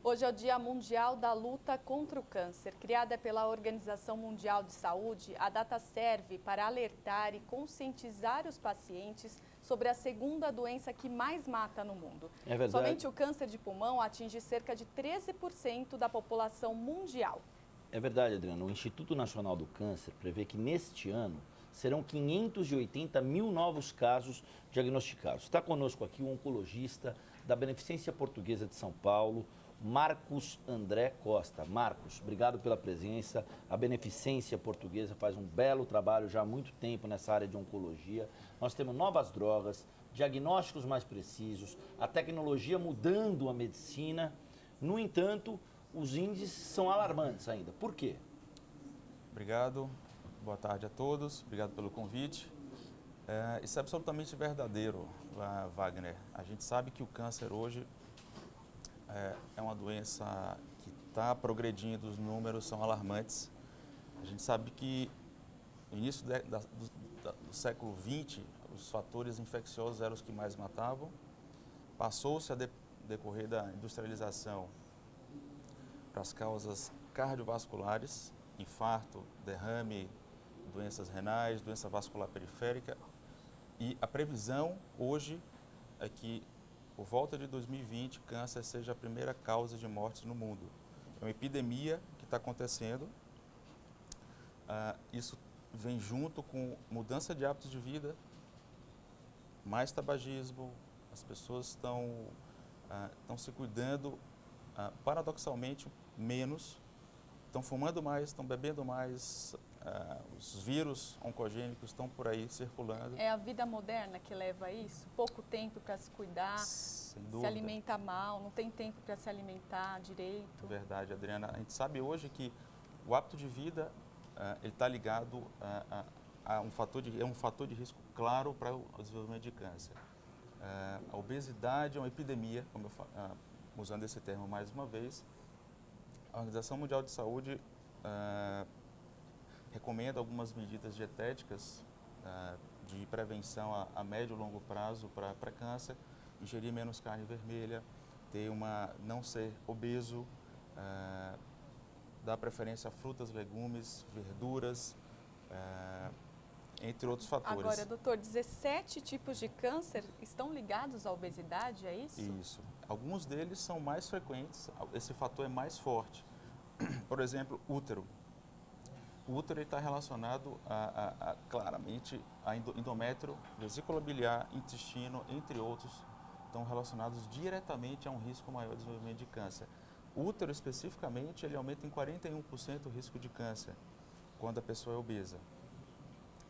Hoje é o Dia Mundial da Luta contra o Câncer. Criada pela Organização Mundial de Saúde, a data serve para alertar e conscientizar os pacientes sobre a segunda doença que mais mata no mundo. É verdade. Somente o câncer de pulmão atinge cerca de 13% da população mundial. É verdade, Adriano. O Instituto Nacional do Câncer prevê que neste ano serão 580 mil novos casos diagnosticados. Está conosco aqui o oncologista da Beneficência Portuguesa de São Paulo, Marcos André Costa. Marcos, obrigado pela presença. A Beneficência Portuguesa faz um belo trabalho já há muito tempo nessa área de oncologia. Nós temos novas drogas, diagnósticos mais precisos, a tecnologia mudando a medicina. No entanto, os índices são alarmantes ainda. Por quê? Obrigado, boa tarde a todos, obrigado pelo convite. Isso é absolutamente verdadeiro, Wagner. A gente sabe que o câncer hoje é uma doença que está progredindo, os números são alarmantes. A gente sabe que no início do século XX, os fatores infecciosos eram os que mais matavam. Passou-se a decorrer da industrialização para as causas cardiovasculares, infarto, derrame, doenças renais, doença vascular periférica. E a previsão hoje é que, por volta de 2020, câncer seja a primeira causa de mortes no mundo. É uma epidemia que está acontecendo. Isso vem junto com mudança de hábitos de vida, mais tabagismo, as pessoas estão se cuidando, paradoxalmente, menos, estão fumando mais, estão bebendo mais, os vírus oncogênicos estão por aí circulando. É a vida moderna que leva a isso? Pouco tempo para se cuidar, se alimenta mal, não tem tempo para se alimentar direito. Verdade, Adriana. A gente sabe hoje que o hábito de vida ele está ligado a um fator de risco claro para o desenvolvimento de câncer. A obesidade é uma epidemia, como usando esse termo mais uma vez. A Organização Mundial de Saúde recomenda algumas medidas dietéticas de prevenção a médio e longo prazo para câncer, ingerir menos carne vermelha, não ser obeso, dar preferência a frutas, legumes, verduras, entre outros fatores. Agora, doutor, 17 tipos de câncer estão ligados à obesidade, é isso? Isso. Alguns deles são mais frequentes, esse fator é mais forte. Por exemplo, útero. O útero está relacionado claramente a endométrio, vesícula biliar, intestino, entre outros, estão relacionados diretamente a um risco maior de desenvolvimento de câncer. O útero, especificamente, ele aumenta em 41% o risco de câncer quando a pessoa é obesa.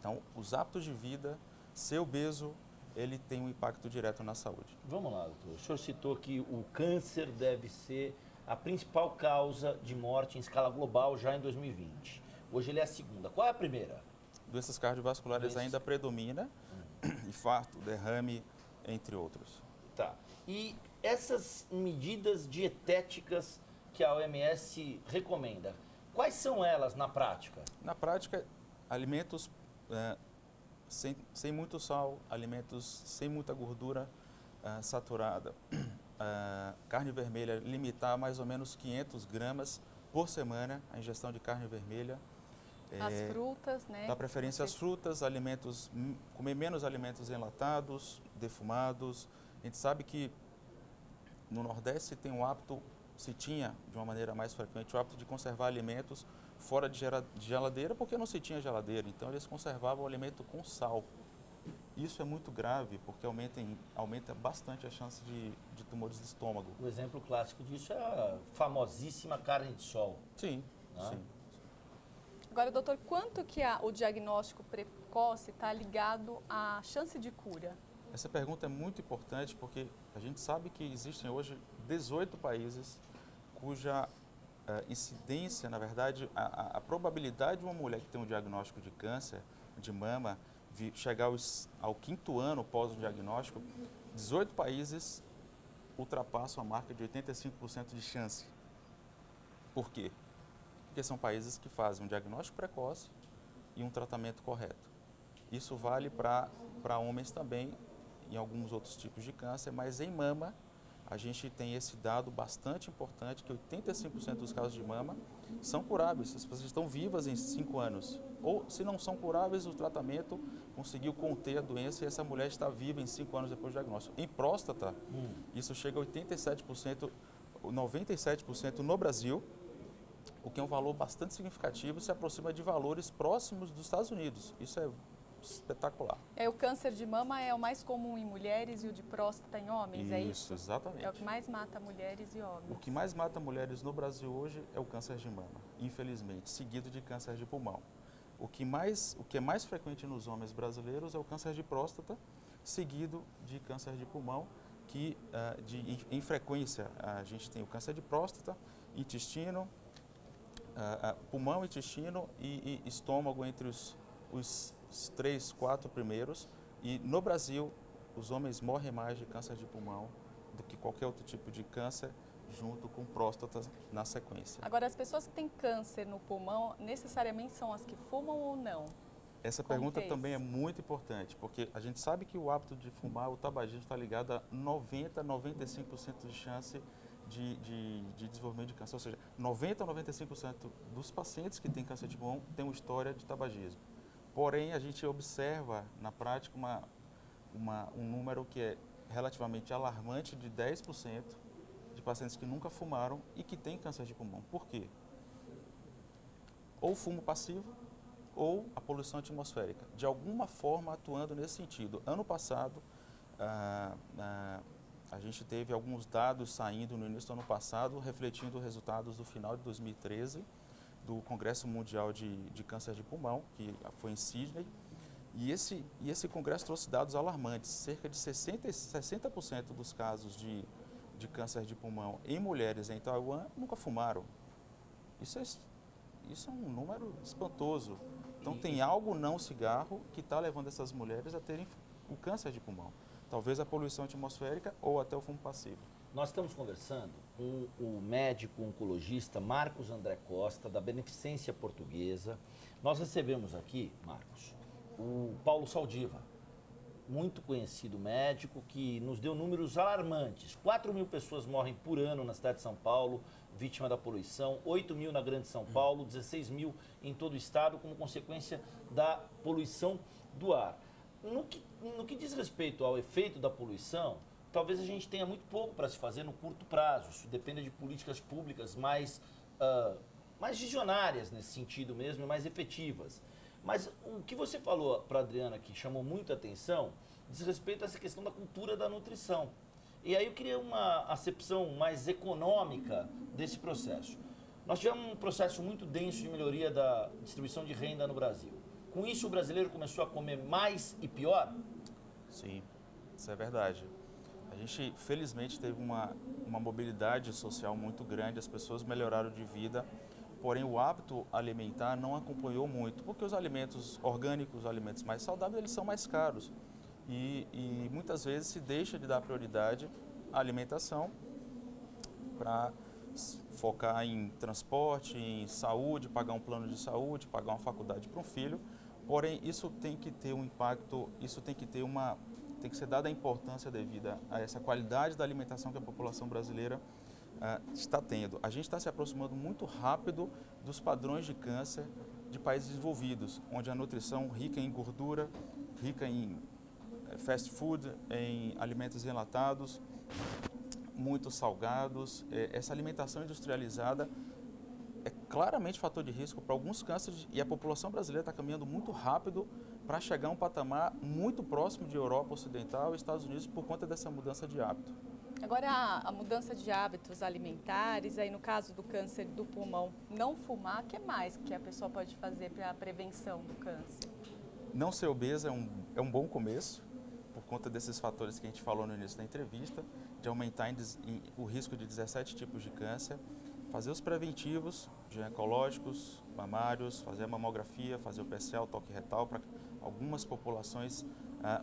Então, os hábitos de vida, ser obeso, ele tem um impacto direto na saúde. Vamos lá, doutor. O senhor citou que o câncer deve ser a principal causa de morte em escala global já em 2020. Hoje ele é a segunda. Qual é a primeira? Doenças cardiovasculares ainda predomina, infarto, derrame, entre outros. Tá. E essas medidas dietéticas que a OMS recomenda, quais são elas na prática? Na prática, alimentos sem muito sal, alimentos sem muita gordura saturada. Carne vermelha, limitar mais ou menos 500 gramas por semana a ingestão de carne vermelha. As frutas, né? Dá preferência às frutas, comer menos alimentos enlatados, defumados. A gente sabe que no Nordeste se tinha de uma maneira mais frequente o hábito de conservar alimentos fora de geladeira, porque não se tinha geladeira, então eles conservavam o alimento com sal. Isso é muito grave, porque aumenta bastante a chance de tumores de estômago. O exemplo clássico disso é a famosíssima carne de sol. Sim, sim. Agora, doutor, quanto que o diagnóstico precoce está ligado à chance de cura? Essa pergunta é muito importante porque a gente sabe que existem hoje 18 países cuja incidência, na verdade, a probabilidade de uma mulher que tem um diagnóstico de câncer de mama chegar ao 5º ano pós o diagnóstico, 18 países ultrapassam a marca de 85% de chance. Por quê? Porque são países que fazem um diagnóstico precoce e um tratamento correto. Isso vale para homens também, em alguns outros tipos de câncer, mas em mama a gente tem esse dado bastante importante, que 85% dos casos de mama são curáveis, as pessoas estão vivas em 5 anos. Ou, se não são curáveis, o tratamento conseguiu conter a doença e essa mulher está viva em 5 anos depois do diagnóstico. Em próstata, isso chega a 87%, 97% no Brasil, o que é um valor bastante significativo, se aproxima de valores próximos dos Estados Unidos. Isso é espetacular. O câncer de mama é o mais comum em mulheres e o de próstata em homens, é isso? Isso, exatamente. É o que mais mata mulheres e homens. O que mais mata mulheres no Brasil hoje é o câncer de mama, infelizmente, seguido de câncer de pulmão. O que é mais frequente nos homens brasileiros é o câncer de próstata, seguido de câncer de pulmão, que em frequência a gente tem o câncer de próstata, intestino, pulmão, intestino e estômago entre os 3, 4 primeiros. E no Brasil, os homens morrem mais de câncer de pulmão do que qualquer outro tipo de câncer, junto com próstata na sequência. Agora, as pessoas que têm câncer no pulmão, necessariamente são as que fumam ou não? Essa pergunta também é muito importante, porque a gente sabe que o hábito de fumar, o tabagismo, está ligado a 90, 95% de chance de desenvolvimento de câncer. Ou seja, 90 a 95% dos pacientes que têm câncer de pulmão têm uma história de tabagismo. Porém, a gente observa na prática um número que é relativamente alarmante de 10% de pacientes que nunca fumaram e que têm câncer de pulmão. Por quê? Ou fumo passivo ou a poluição atmosférica, de alguma forma atuando nesse sentido. Ano passado, a gente teve alguns dados saindo no início do ano passado, refletindo os resultados do final de 2013, do Congresso Mundial de Câncer de Pulmão, que foi em Sydney, e esse congresso trouxe dados alarmantes. Cerca de 60% dos casos de câncer de pulmão em mulheres em Taiwan nunca fumaram. Isso é um número espantoso. Então tem algo não cigarro que está levando essas mulheres a terem o câncer de pulmão. Talvez a poluição atmosférica ou até o fumo passivo. Nós estamos conversando com o médico oncologista Marcos André Costa, da Beneficência Portuguesa. Nós recebemos aqui, Marcos, o Paulo Saldiva, muito conhecido médico, que nos deu números alarmantes. 4.000 pessoas morrem por ano na cidade de São Paulo, vítima da poluição, 8.000 na Grande São Paulo, 16.000 em todo o estado, como consequência da poluição do ar. No que diz respeito ao efeito da poluição, talvez a gente tenha muito pouco para se fazer no curto prazo. Isso depende de políticas públicas mais visionárias nesse sentido mesmo, mais efetivas. Mas o que você falou para a Adriana, que chamou muito a atenção, diz respeito a essa questão da cultura da nutrição. E aí eu queria uma acepção mais econômica desse processo. Nós tivemos um processo muito denso de melhoria da distribuição de renda no Brasil. Com isso, o brasileiro começou a comer mais e pior? Sim, isso é verdade. A gente, felizmente, teve uma mobilidade social muito grande, as pessoas melhoraram de vida, porém o hábito alimentar não acompanhou muito, porque os alimentos orgânicos, os alimentos mais saudáveis, eles são mais caros. E muitas vezes se deixa de dar prioridade à alimentação para focar em transporte, em saúde, pagar um plano de saúde, pagar uma faculdade para um filho. Porém, isso tem que ter um impacto, tem que ser dada a importância devida a essa qualidade da alimentação que a população brasileira está tendo. A gente está se aproximando muito rápido dos padrões de câncer de países desenvolvidos, onde a nutrição rica em gordura, rica em fast food, em alimentos enlatados, muito salgados. Essa alimentação industrializada é claramente fator de risco para alguns cânceres e a população brasileira está caminhando muito rápido para chegar a um patamar muito próximo de Europa Ocidental e Estados Unidos por conta dessa mudança de hábito. Agora, a mudança de hábitos alimentares, aí no caso do câncer do pulmão, não fumar, o que mais que a pessoa pode fazer para a prevenção do câncer? Não ser obesa é um bom começo, por conta desses fatores que a gente falou no início da entrevista, de aumentar o risco de 17 tipos de câncer, fazer os preventivos, ginecológicos, mamários, fazer a mamografia, fazer o PSA, o toque retal, para algumas populações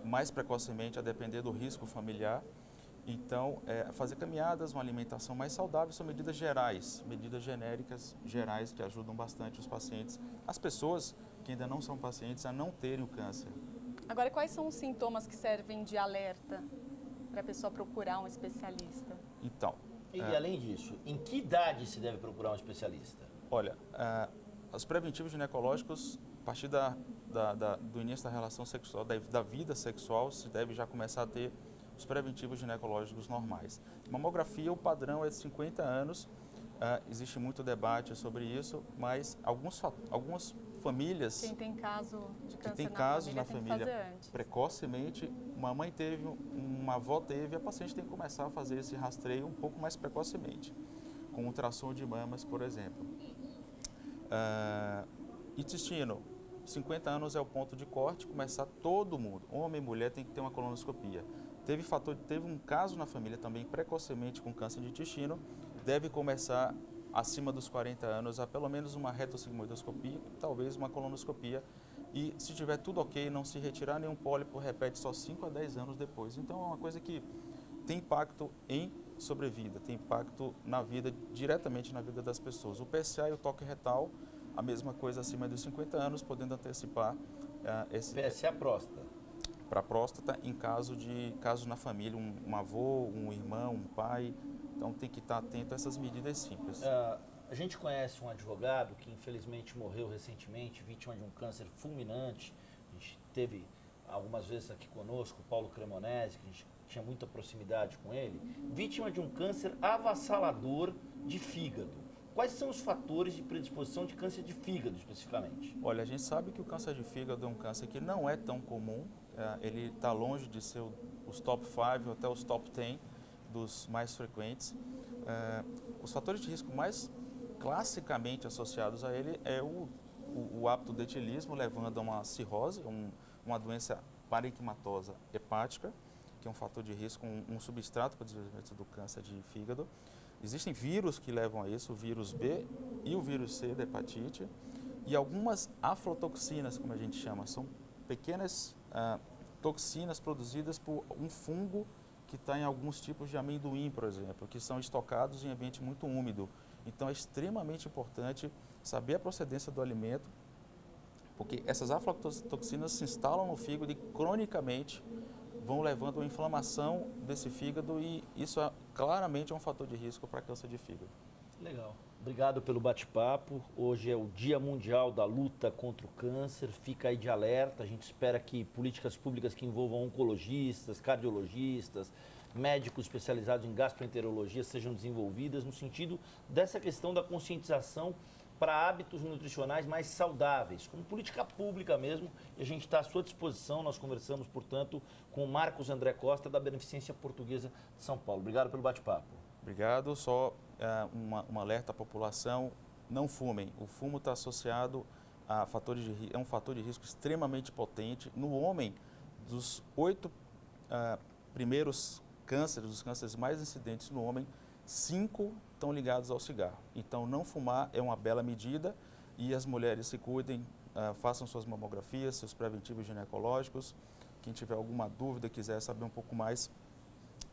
mais precocemente, a depender do risco familiar. Então, fazer caminhadas, uma alimentação mais saudável, são medidas gerais, medidas genéricas gerais que ajudam bastante os pacientes, as pessoas que ainda não são pacientes, a não terem o câncer. Agora, quais são os sintomas que servem de alerta para a pessoa procurar um especialista? Então, E além disso, em que idade se deve procurar um especialista? olha, os preventivos ginecológicos, a partir do início da relação sexual, da vida sexual, se deve já começar a ter os preventivos ginecológicos normais. Mamografia, o padrão é de 50 anos, existe muito debate sobre isso, mas algumas famílias Quem tem caso de que câncer tem na casos família na tem que família fazer antes. precocemente, uma mãe teve, uma avó teve, a paciente tem que começar a fazer esse rastreio um pouco mais precocemente, com ultrassom de mamas, por exemplo. Intestino, 50 anos é o ponto de corte, começar todo mundo, homem e mulher, tem que ter uma colonoscopia. Teve um caso na família também precocemente com câncer de intestino, deve começar acima dos 40 anos a pelo menos uma retossigmoidoscopia, talvez uma colonoscopia, e se tiver tudo ok, não se retirar nenhum pólipo, repete só 5 a 10 anos depois. Então é uma coisa que tem impacto em sobrevida, tem impacto na vida, diretamente na vida das pessoas. O PSA e o toque retal, a mesma coisa acima dos 50 anos, podendo antecipar esse PSA próstata. para próstata em casos na família, um avô, um irmão, um pai. Então tem que estar atento a essas medidas simples. A gente conhece um advogado que infelizmente morreu recentemente, vítima de um câncer fulminante. A gente teve algumas vezes aqui conosco o Paulo Cremonesi, que a gente tinha muita proximidade com ele, vítima de um câncer avassalador de fígado. Quais são os fatores de predisposição de câncer de fígado, especificamente? Olha, a gente sabe que o câncer de fígado é um câncer que não é tão comum, ele está longe de ser os top 5 ou até os top 10 dos mais frequentes. Os fatores de risco mais classicamente associados a ele é o hábito do etilismo, levando a uma cirrose, uma doença parenquimatosa hepática, que é um fator de risco, um substrato para o desenvolvimento do câncer de fígado. Existem vírus que levam a isso, o vírus B e o vírus C da hepatite, e algumas aflotoxinas, como a gente chama, são pequenas toxinas produzidas por um fungo que está em alguns tipos de amendoim, por exemplo, que são estocados em ambiente muito úmido. Então é extremamente importante saber a procedência do alimento, porque essas aflatoxinas se instalam no fígado e cronicamente vão levando a uma inflamação desse fígado, e isso claramente é um fator de risco para câncer de fígado. Legal. Obrigado pelo bate-papo. Hoje é o Dia Mundial da Luta contra o Câncer. Fica aí de alerta. A gente espera que políticas públicas que envolvam oncologistas, cardiologistas, médicos especializados em gastroenterologia sejam desenvolvidas no sentido dessa questão da conscientização para hábitos nutricionais mais saudáveis, como política pública mesmo, e a gente está à sua disposição. Nós conversamos, portanto, com o Marcos André Costa, da Beneficência Portuguesa de São Paulo. Obrigado pelo bate-papo. Obrigado. Só um alerta à população: não fumem. O fumo está associado a é um fator de risco extremamente potente. No homem, dos 8 primeiros cânceres, os cânceres mais incidentes no homem, 5 estão ligados ao cigarro. Então, não fumar é uma bela medida, e as mulheres se cuidem, façam suas mamografias, seus preventivos ginecológicos. Quem tiver alguma dúvida, quiser saber um pouco mais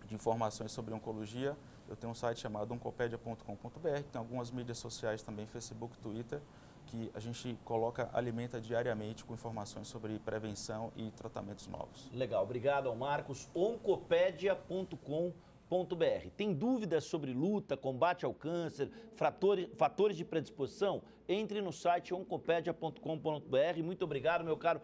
de informações sobre oncologia, eu tenho um site chamado oncopedia.com.br, tem algumas mídias sociais também, Facebook, Twitter, que a gente alimenta diariamente com informações sobre prevenção e tratamentos novos. Legal, obrigado ao Marcos. oncopedia.com.br. Tem dúvidas sobre luta, combate ao câncer, fatores de predisposição? Entre no site oncopedia.com.br. Muito obrigado, meu caro